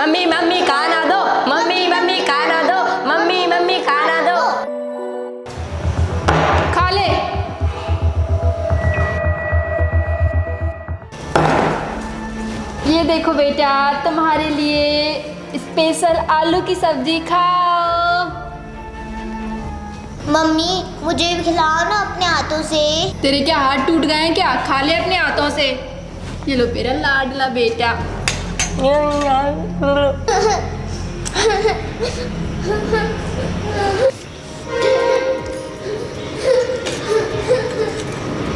Mummy mummy खाना दो, mummy mummy खाना दो, मम्मी मम्मी खाना दो। खा ले। ये देखो बेटा, तुम्हारे लिए स्पेशल आलू की सब्जी, खाओ। मम्मी मुझे भी खिलाओ ना अपने हाथों से। तेरे क्या हाथ टूट गए हैं क्या? खा ले अपने हाथों से। ये लो मेरा लाडला बेटा।